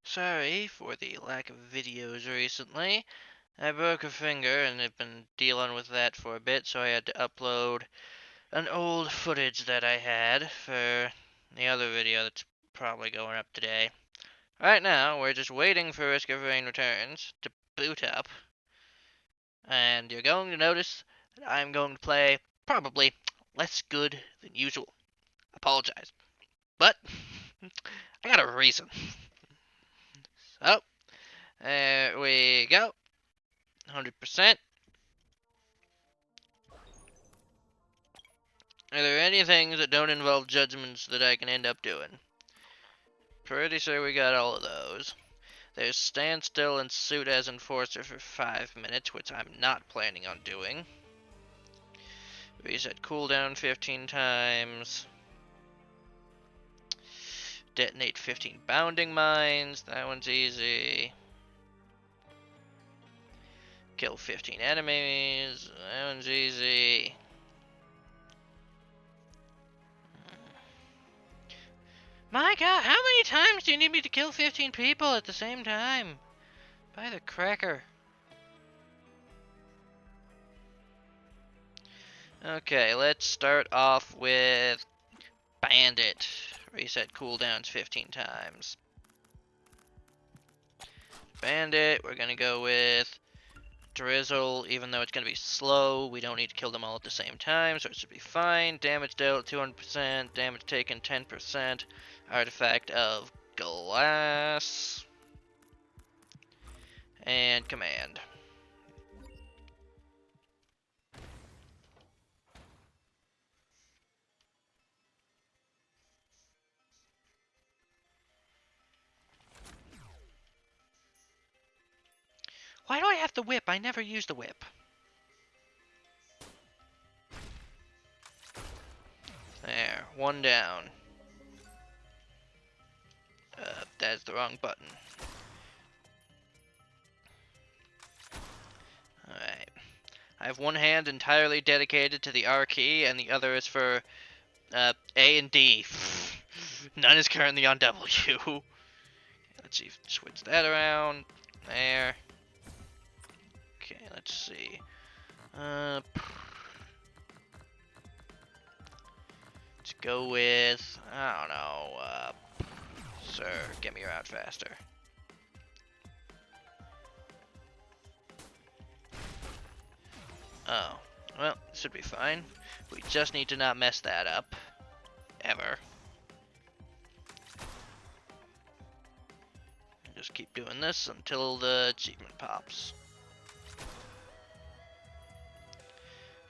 Sorry for the lack of videos recently. I broke a finger and have been dealing with that for a bit, so I had to upload an old footage that I had for the other video that's probably going up today. Right now, we're just waiting for Risk of Rain Returns to boot up, and you're going to notice that I'm going to play probably less good than usual. Apologize. But I got a reason. So, there we go. 100%. Are there any things that don't involve judgments that I can end up doing? Pretty sure we got all of those. There's standstill and suit as enforcer for 5 minutes, which I'm not planning on doing. Reset cooldown 15 times. Detonate 15 bounding mines. That one's easy. Kill 15 enemies. That one's easy. My god, how many times do you need me to kill 15 people at the same time? By the cracker. Okay, let's start off with Bandit. Reset cooldowns 15 times. Bandit, we're gonna go with Drizzle, even though it's gonna be slow. We don't need to kill them all at the same time, so it should be fine. Damage dealt 200%, damage taken 10%. Artifact of Glass. And Command. Why do I have the whip? I never use the whip. There, one down. That's the wrong button. Alright. I have one hand entirely dedicated to the R key, and the other is for A and D. None is currently on W. Let's see, switch that around. There. Okay, let's see. Let's go with, I don't know, sir, get me around faster. Oh, well, this should be fine. We just need to not mess that up. Ever. Just keep doing this until the achievement pops.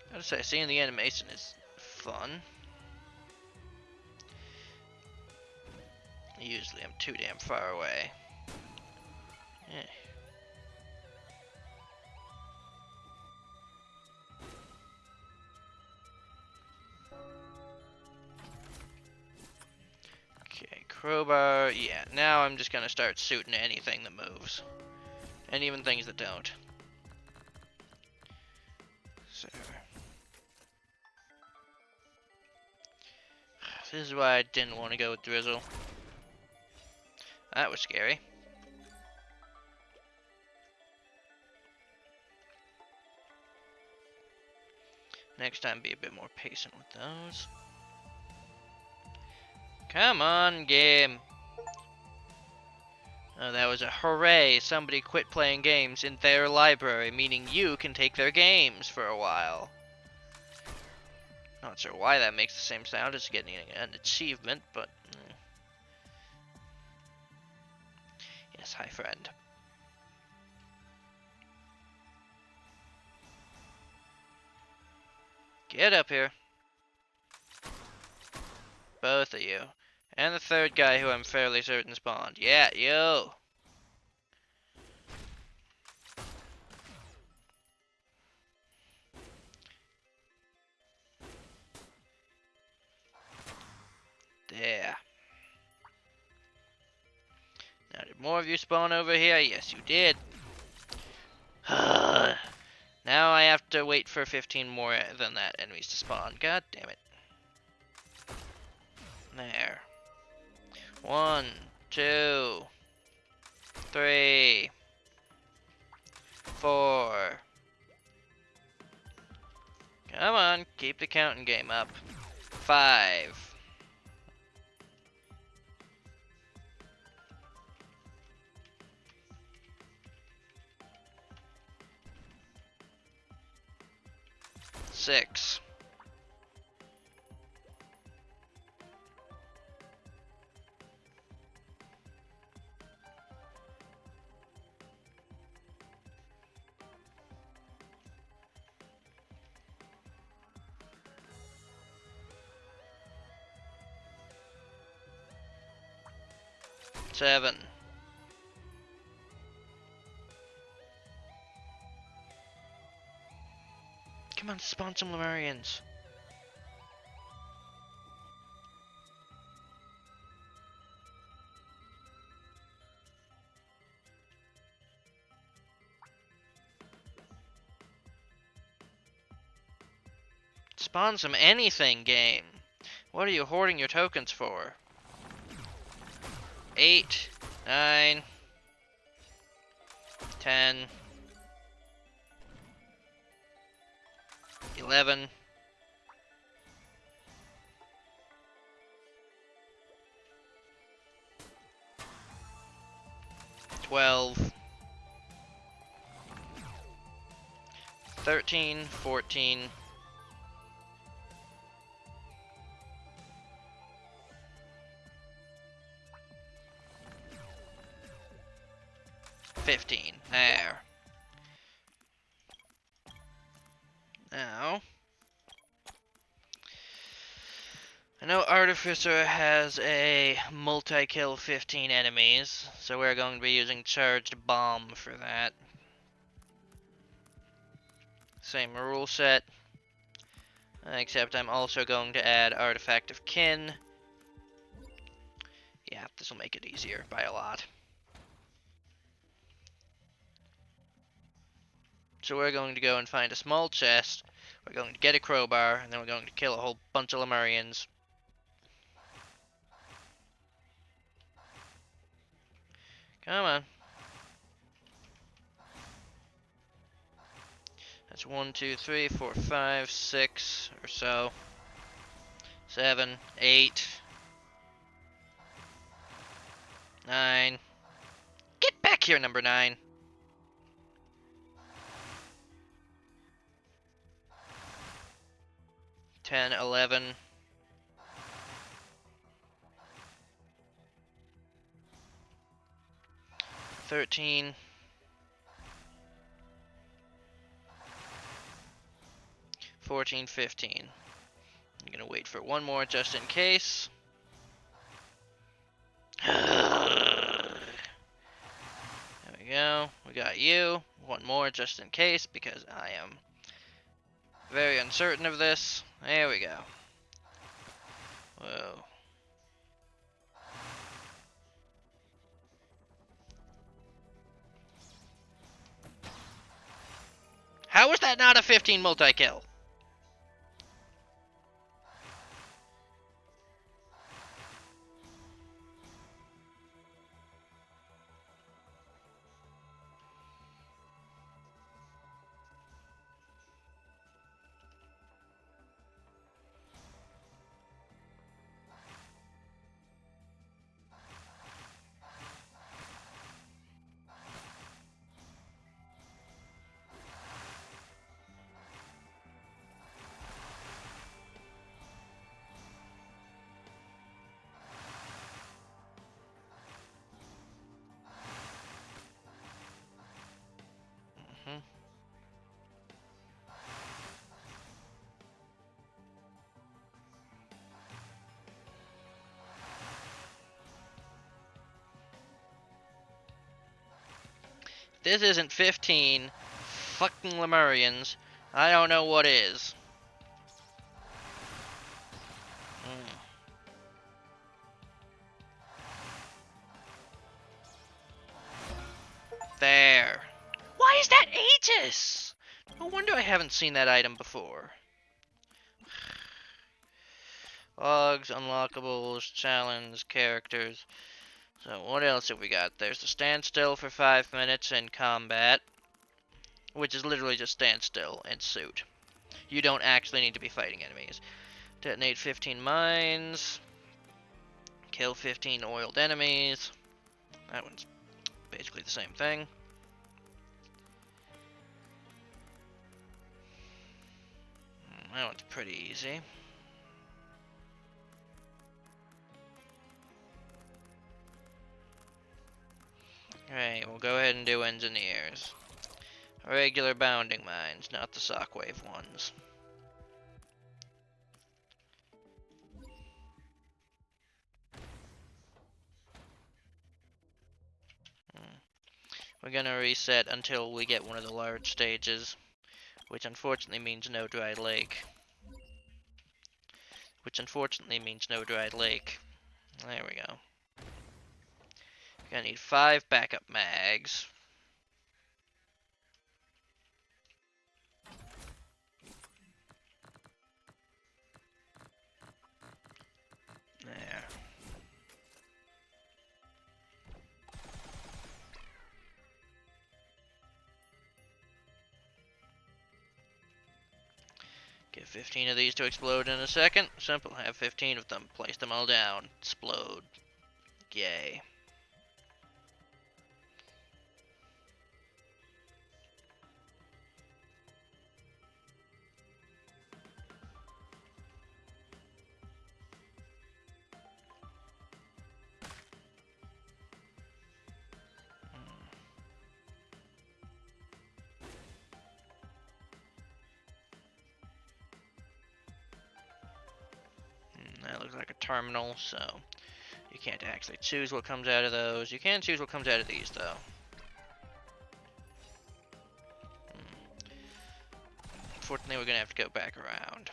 Gotta say, seeing the animation is fun. Usually I'm too damn far away. Yeah. Okay, crowbar. Yeah, now I'm just gonna start shooting anything that moves. And even things that don't. So. This is why I didn't want to go with Drizzle. That was scary. Next time, be a bit more patient with those. Come on, game. Oh, that was a hooray. Somebody quit playing games in their library, meaning you can take their games for a while. Not sure why that makes the same sound as getting an achievement, but... Yes, hi, friend. Get up here. Both of you. And the third guy who I'm fairly certain spawned. Yeah, you. There. Now, did more of you spawn over here? Yes, you did. Now I have to wait for 15 more than that enemies to spawn. God damn it. There. 1, 2. 3, 4. Come on, keep the counting game up. 5. 6. 7. Come on, spawn some Lemurians. Spawn some anything, game. What are you hoarding your tokens for? 8, 9, 10, 11, 12, 13, 14, 15. There. Now, I know Artificer has a multi-kill 15 enemies, so we're going to be using Charged Bomb for that. Same rule set, except I'm also going to add Artifact of Kin. Yeah, this will make it easier by a lot. So we're going to go and find a small chest, we're going to get a crowbar, and then we're going to kill a whole bunch of Lemurians. Come on. That's 1, 2, 3, 4, 5, 6 or so. 7, 8, 9. Get back here, number 9. 10, 11. 13. 14, 15. I'm gonna wait for one more just in case. There we go. We got you. One more just in case because I am very uncertain of this. There we go. Whoa. How is that not a 15 multi-kill? Mhm. This isn't 15 fucking Lemurians. I don't know what is. There. Why is that Aegis? No wonder I haven't seen that item before. Logs, unlockables, challenge, characters. So what else have we got? There's the stand still for 5 minutes in combat, which is literally just stand still and shoot. You don't actually need to be fighting enemies. Detonate 15 mines. Kill 15 oiled enemies. That one's basically the same thing. That one's pretty easy. Alright, we'll go ahead and do engineers. Regular bounding mines, not the shockwave ones. We're gonna reset until we get one of the large stages, which unfortunately means no dry lake. There we go. Gonna need 5 backup mags. There. Get 15 of these to explode in a second. Simple, have 15 of them. Place them all down. Explode. Yay. That looks like a terminal, so you can't actually choose what comes out of those. You can choose what comes out of these, though. Unfortunately, we're gonna have to go back around.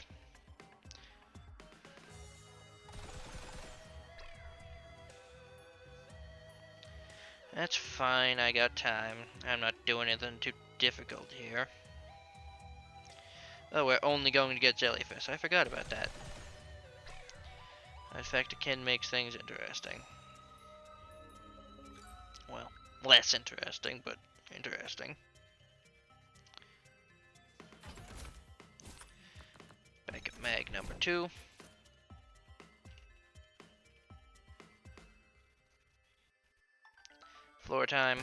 That's fine, I got time. I'm not doing anything too difficult here. Oh, we're only going to get jellyfish. I forgot about that. In fact, it can make things interesting. Well, less interesting, but interesting. Back at mag number 2. Floor time.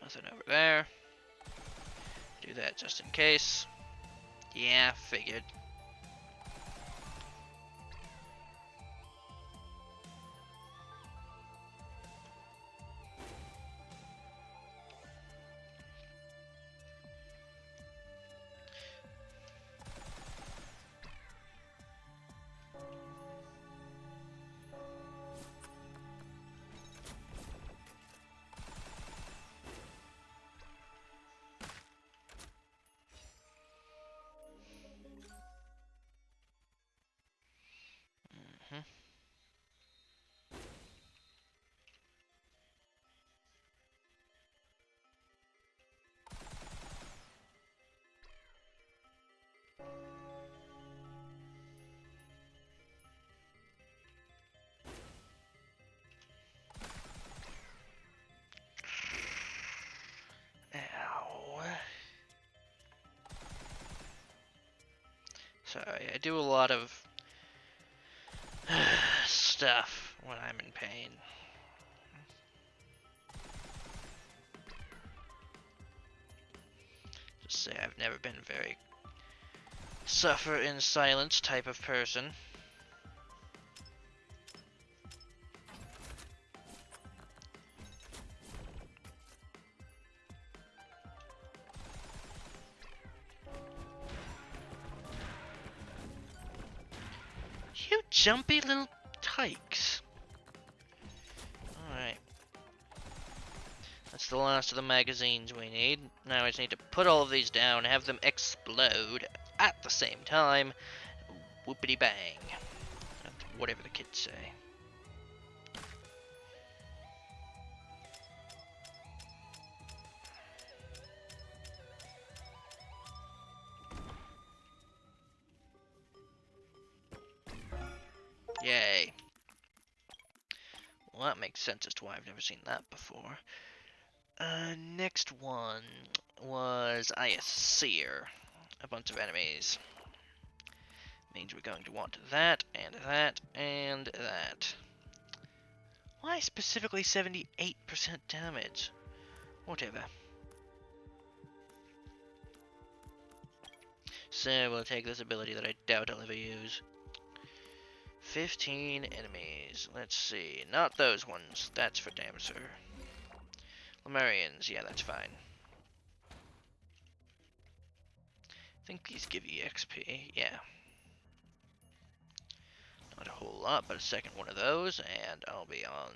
Nothing over there. Do that just in case. Yeah, figured. Ow. Sorry, I do a lot of stuff when I'm in pain. Just say I've never been a very suffer in silence type of person. You jumpy little tykes. Alright. That's the last of the magazines we need. Now I just need to put all of these down, have them explode at the same time. Whoopity bang. Whatever the kids say. Okay. Well, that makes sense as to why I've never seen that before. Next one was Aesir. A bunch of enemies. Means we're going to want that, and that, and that. Why specifically 78% damage? Whatever. So we'll take this ability that I doubt I'll ever use. 15 enemies. Let's see. Not those ones. That's for damn sure. Lemurians. Yeah, that's fine. I think these give you XP. Yeah. Not a whole lot, but a second one of those, and I'll be on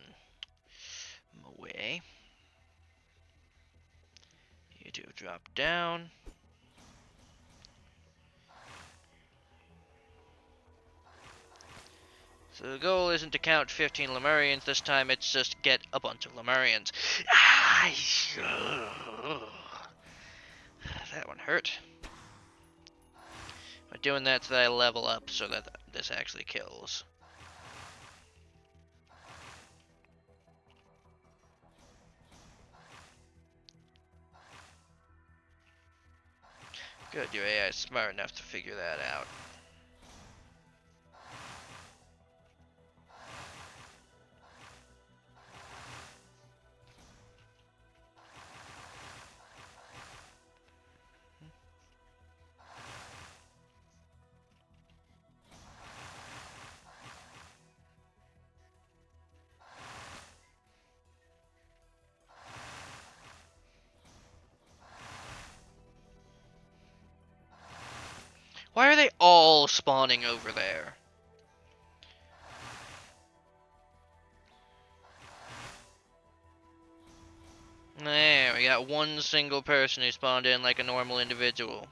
my way. You two drop down. So the goal isn't to count 15 Lemurians this time, it's just get a bunch of Lemurians. That one hurt. I'm doing that so that I level up so that this actually kills. Good, your AI is smart enough to figure that out. Why are they all spawning over there? There, we got one single person who spawned in like a normal individual.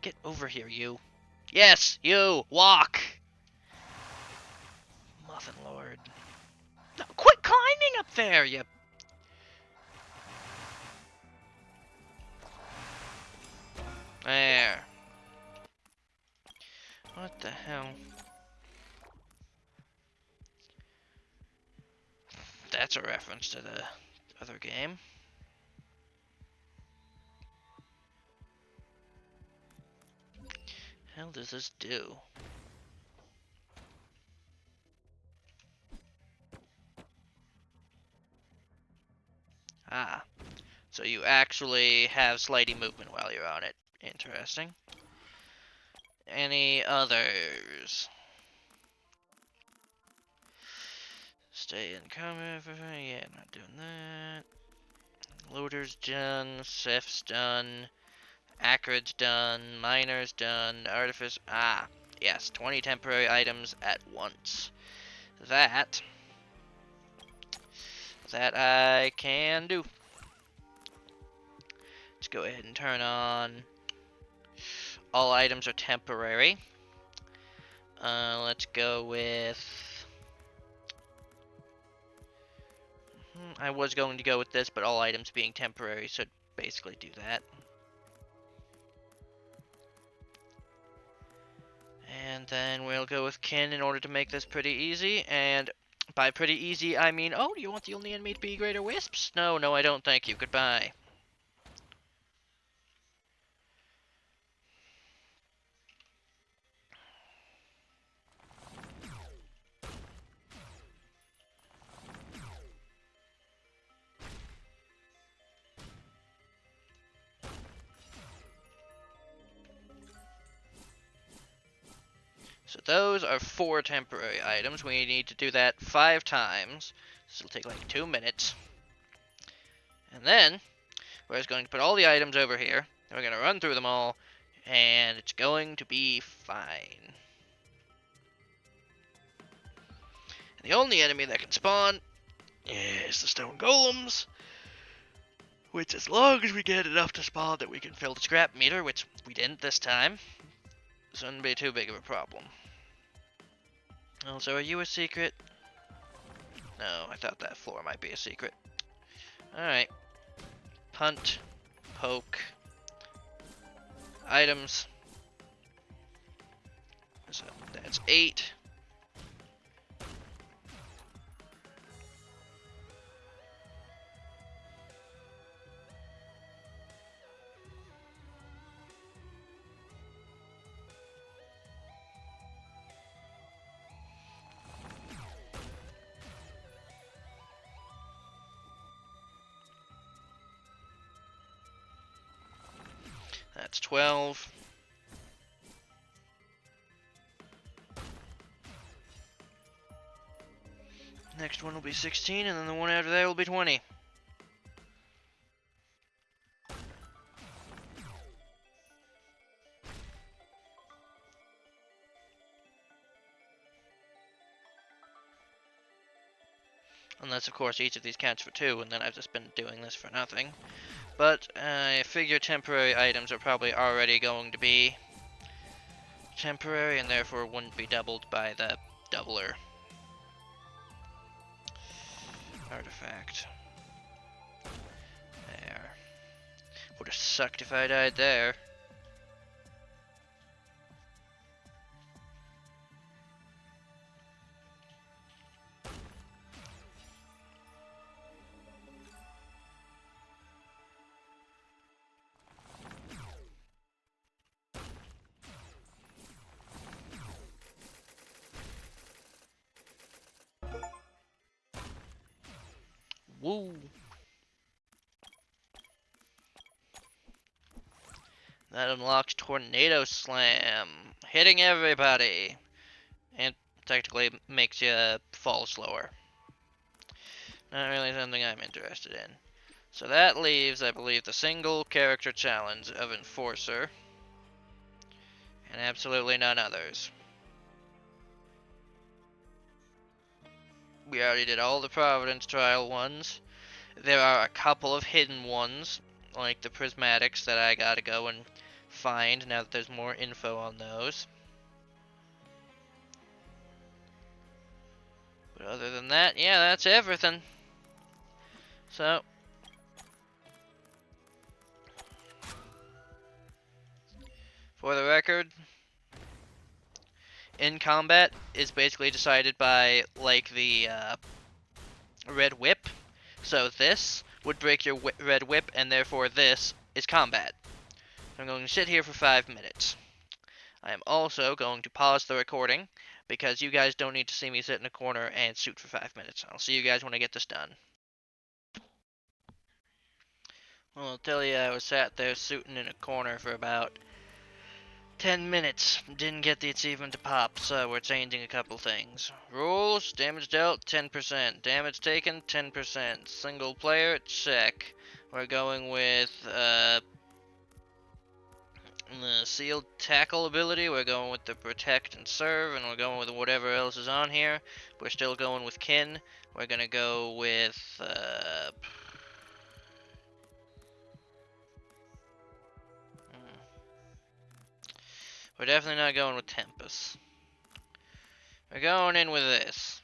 Get over here, you. Yes, you! Walk! Muffin Lord. No, quit climbing up there, you... There. What the hell? That's a reference to the other game. Hell does this do? Ah. So you actually have slighty movement while you're on it. Interesting. Any others? Stay in combat. Yeah, not doing that. Loader's done. Seth's done. Acrid's done. Miner's done. Artifice. Ah, yes. 20 temporary items at once. That I can do. Let's go ahead and turn on all items are temporary. Let's go with... I was going to go with this, but all items being temporary should basically do that. And then we'll go with Kin in order to make this pretty easy. And by pretty easy, I mean, oh, do you want the only enemy to be Greater Wisps? No, I don't, thank you. Goodbye. So those are 4 temporary items. We need to do that 5 times. This will take like 2 minutes. And then, we're just going to put all the items over here. And we're going to run through them all. And it's going to be fine. And the only enemy that can spawn is the stone golems. Which, as long as we get enough to spawn that we can fill the scrap meter, which we didn't this time, shouldn't be too big of a problem. Also, are you a secret? No, I thought that floor might be a secret. Alright. Punt. Poke. items. So that's 8. That's 12. Next one will be 16, and then the one after that will be 20. Unless, of course, each of these counts for 2, and then I've just been doing this for nothing. But I figure temporary items are probably already going to be temporary, and therefore wouldn't be doubled by the doubler. Artifact. There. Would have sucked if I died there. Woo! That unlocks Tornado Slam, hitting everybody, and technically makes you fall slower. Not really something I'm interested in. So that leaves, I believe, the single character challenge of Enforcer, and absolutely none others. We already did all the Providence Trial ones. There are a couple of hidden ones, like the Prismatics, that I gotta go and find now that there's more info on those. But other than that, yeah, that's everything. So, for the record, in combat is basically decided by, like, the red whip. So this would break your red whip, and therefore this is combat. I'm going to sit here for 5 minutes. I am also going to pause the recording, because you guys don't need to see me sit in a corner and shoot for 5 minutes. I'll see you guys when I get this done. Well, I'll tell you, I was sat there shooting in a corner for about 10 minutes. Didn't get the achievement to pop, so we're changing a couple things. Rules, damage dealt, 10%. Damage taken, 10%. Single player, check. We're going with the sealed tackle ability. We're going with the protect and serve, and we're going with whatever else is on here. We're still going with kin. We're gonna go with we're definitely not going with Tempest. We're going in with this.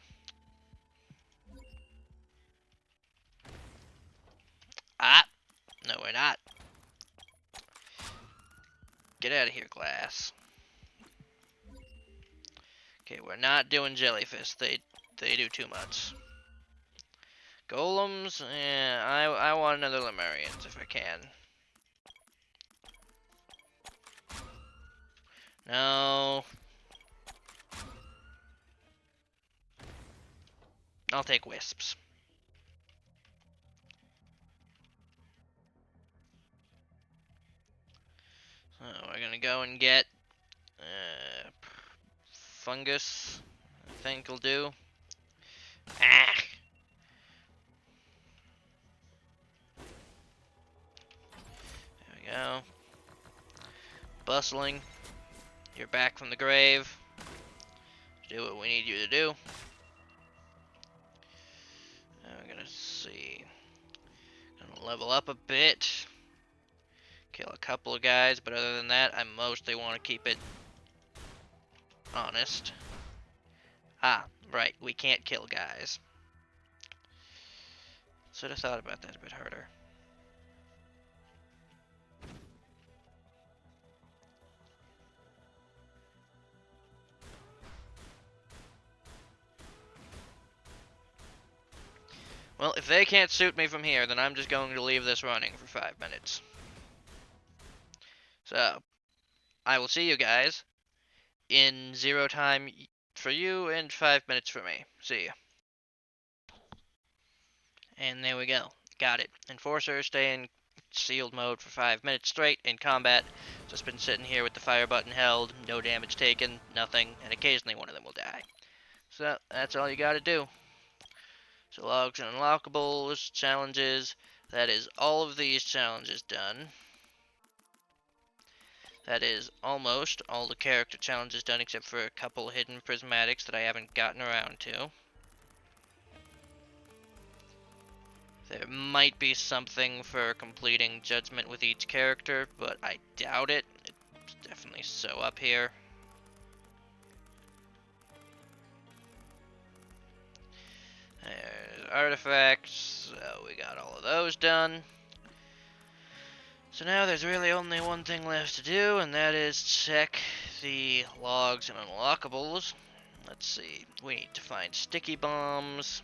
Ah! No, we're not. Get out of here, Glass. Okay, we're not doing Jellyfish. They do too much. Golems? I want another Lemurians if I can. No. I'll take Wisps. So we're gonna go and get Fungus. I think will do. Ah! There we go. Bustling. You're back from the grave. Do what we need you to do. We're gonna see. Gonna level up a bit. Kill a couple of guys, but other than that, I mostly want to keep it honest. Ah, right, we can't kill guys. Should have thought about that a bit harder. Well, if they can't shoot me from here, then I'm just going to leave this running for 5 minutes. So, I will see you guys in 0 time for you and 5 minutes for me. See ya. And there we go. Got it. Enforcer stay in sealed mode for 5 minutes straight in combat. Just been sitting here with the fire button held, no damage taken, nothing, and occasionally one of them will die. So that's all you gotta do. So logs and unlockables, challenges, that is all of these challenges done. That is almost all the character challenges done except for a couple hidden prismatics that I haven't gotten around to. There might be something for completing judgment with each character, but I doubt it. It's definitely so up here. There's artifacts, so we got all of those done. So now there's really only one thing left to do, and that is check the logs and unlockables. Let's see, we need to find sticky bombs,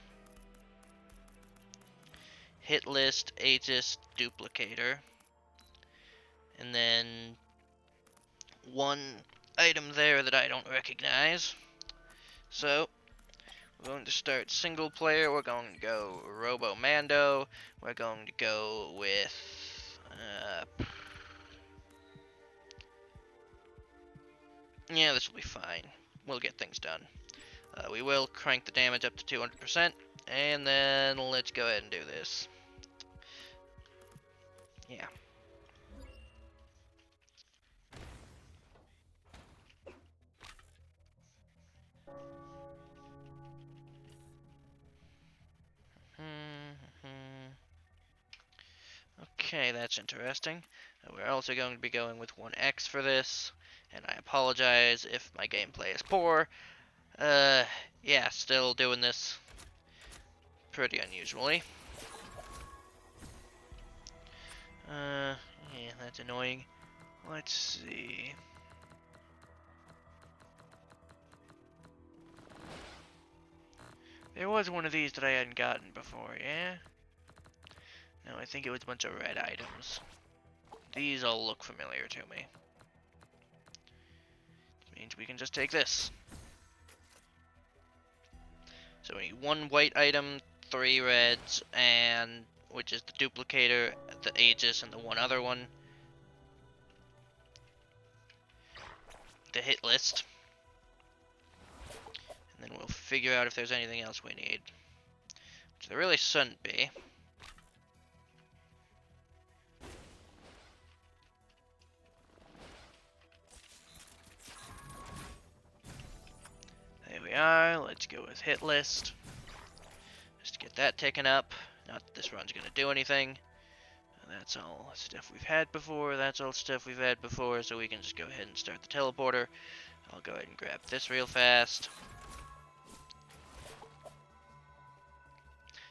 hit list, Aegis, duplicator, and then one item there that I don't recognize. So, we're going to start single player, we're going to go Robo Mando, we're going to go with, yeah, this will be fine. We'll get things done. We will crank the damage up to 200%, and then let's go ahead and do this. Yeah. Okay, that's interesting. We're also going to be going with 1x for this, and I apologize if my gameplay is poor. Yeah, still doing this pretty unusually. Yeah, that's annoying. Let's see. There was one of these that I hadn't gotten before, yeah? No, I think it was a bunch of red items. These all look familiar to me. Which means we can just take this. So we need 1 white item, 3 reds, and which is the duplicator, the Aegis, and the one other one. The hit list. And then we'll figure out if there's anything else we need. Which there really shouldn't be. There we are. Let's go with hit list. Just to get that taken up. Not that this run's going to do anything. That's all stuff we've had before. That's all stuff we've had before. So we can just go ahead and start the teleporter. I'll go ahead and grab this real fast.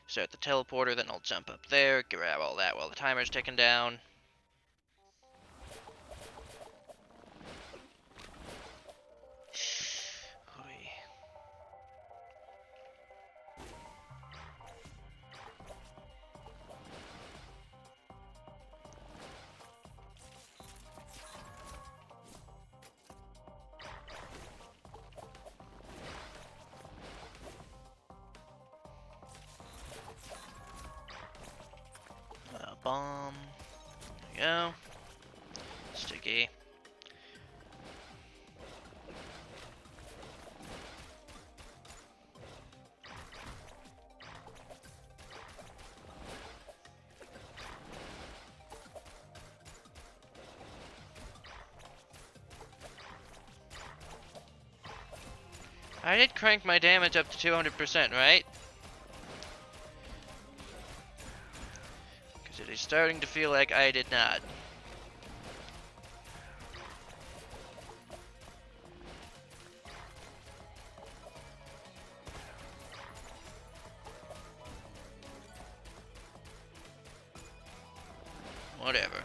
Start the teleporter, then I'll jump up there, grab all that while the timer's ticking down. Bomb. There we go. Sticky. I did crank my damage up to 200%, right? Because it is starting to feel like I did not. Whatever.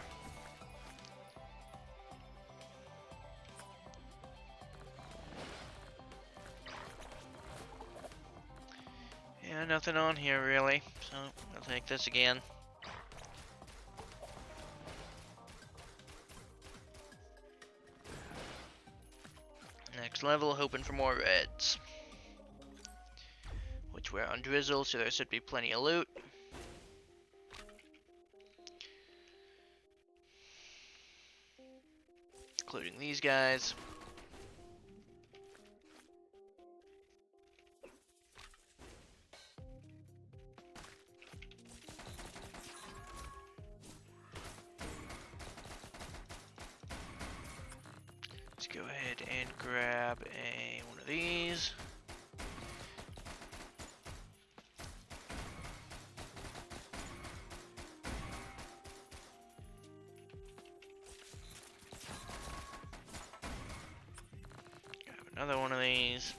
Yeah, nothing on here really, so I'll take this again. Next level, hoping for more reds. Which we're on Drizzle, so there should be plenty of loot. Including these guys. Let's go ahead and grab one of these. Grab another one of these.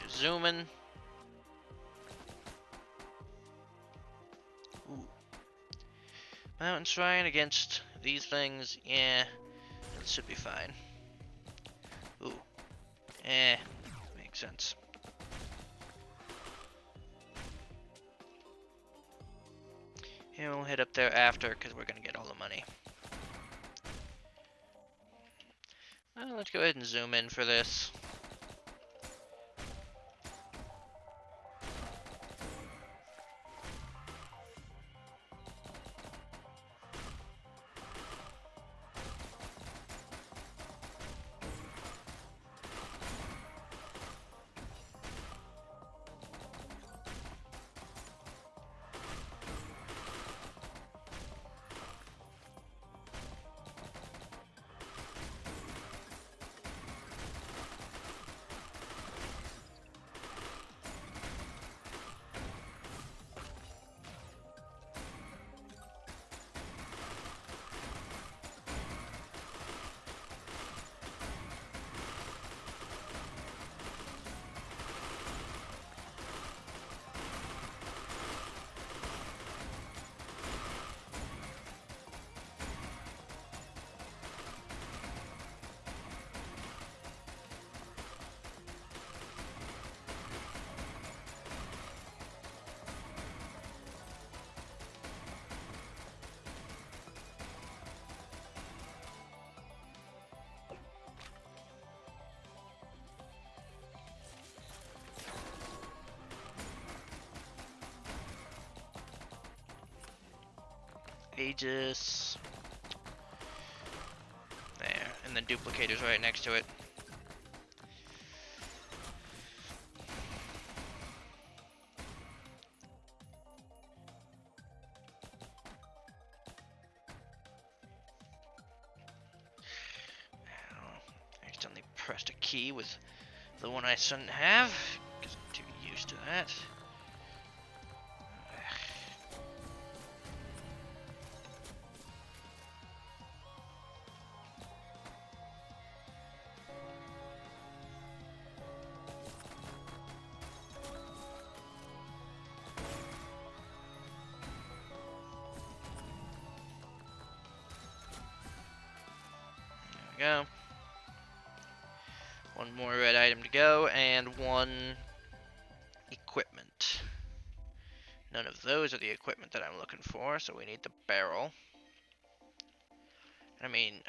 Zooming. Ooh. Mountain Shrine against these things, yeah, it should be fine. Ooh. Makes sense. Yeah, we'll head up there after, because we're gonna get all the money. Well, let's go ahead and zoom in for this. Aegis. There, and the duplicator's right next to it. I accidentally pressed a key with the one I shouldn't have, because I'm too used to that. Go. One more red item to go, and one equipment. None of those are the equipment that I'm looking for, so we need the barrel. I mean,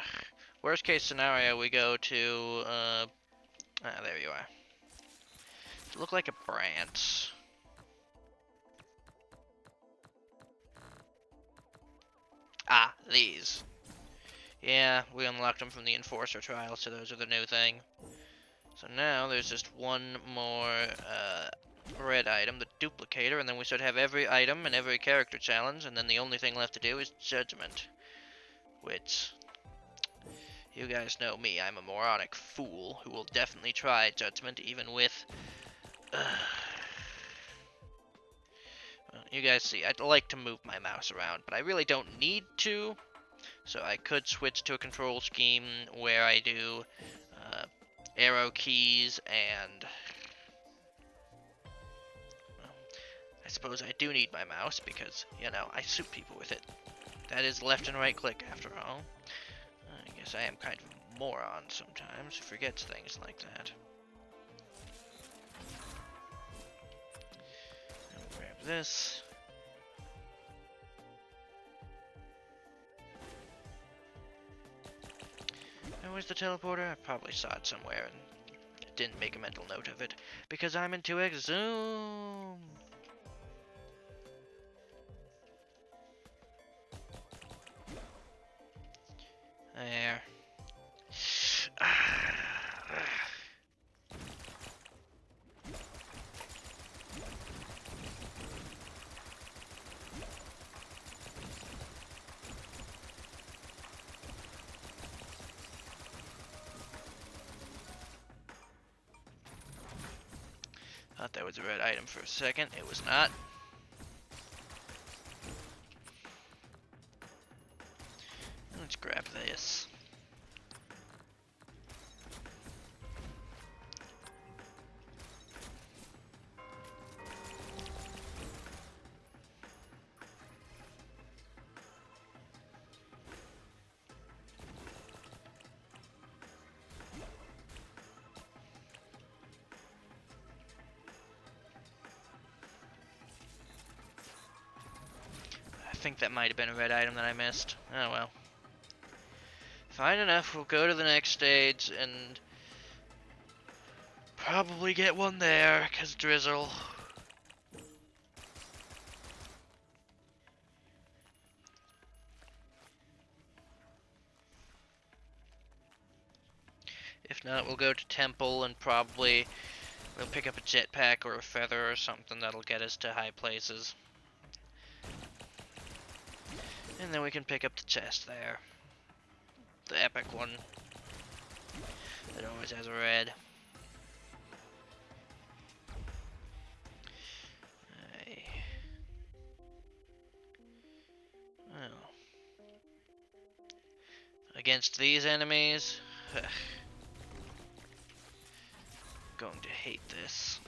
worst case scenario, we go to, there you are. Look like a branch. Ah, these. Yeah, we unlocked them from the Enforcer trial, so those are the new thing. So now there's just one more red item, the duplicator, and then we should have every item and every character challenge, and then the only thing left to do is Judgment. Which, you guys know me, I'm a moronic fool who will definitely try Judgment even with... Well, you guys see, I'd like to move my mouse around, but I really don't need to. So I could switch to a control scheme where I do arrow keys and... Well, I suppose I do need my mouse because, you know, I shoot people with it. That is left and right click after all. I guess I am kind of a moron sometimes who forgets things like that. I'll grab this. And where's the teleporter? I probably saw it somewhere and didn't make a mental note of it because I'm in 2x zoom. There. Thought that was a red item for a second. It was not. Let's grab this. I think that might have been a red item that I missed. Oh well. Fine enough, we'll go to the next stage and probably get one there, cause drizzle. If not, we'll go to temple and probably we'll pick up a jetpack or a feather or something that'll get us to high places. And then we can pick up the chest there. The epic one. That always has a red. Well. Against these enemies, going to hate this.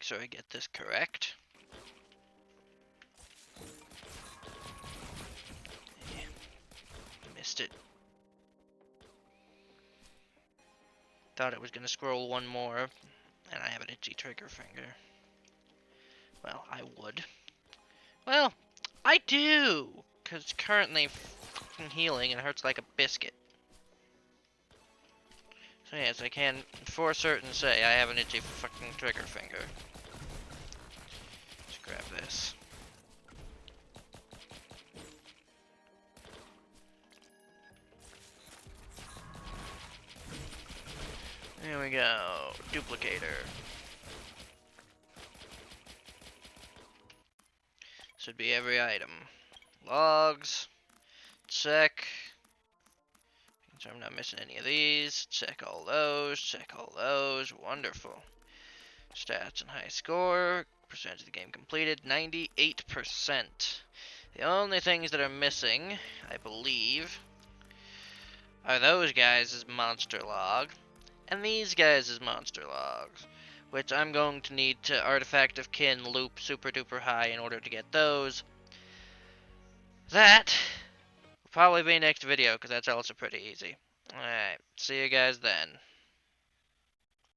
sure I get this correct. Missed it. Thought it was gonna scroll one more, and I have an itchy trigger finger. Well, I would. Well, I do! Because it's currently fucking healing and hurts like a biscuit. So yes, I can for certain say I have an itchy fucking trigger finger. Let's grab this. There we go. Duplicator. Should be every item. Logs. Check. So I'm not missing any of these. Check all those. Check all those. Wonderful. Stats and high score. Percentage of the game completed. 98%. The only things that are missing, I believe, are those guys' monster log. And these guys' monster logs. Which I'm going to need to Artifact of Kin loop super duper high in order to get those. That will probably be next video, because that's also pretty easy. Alright, see you guys then.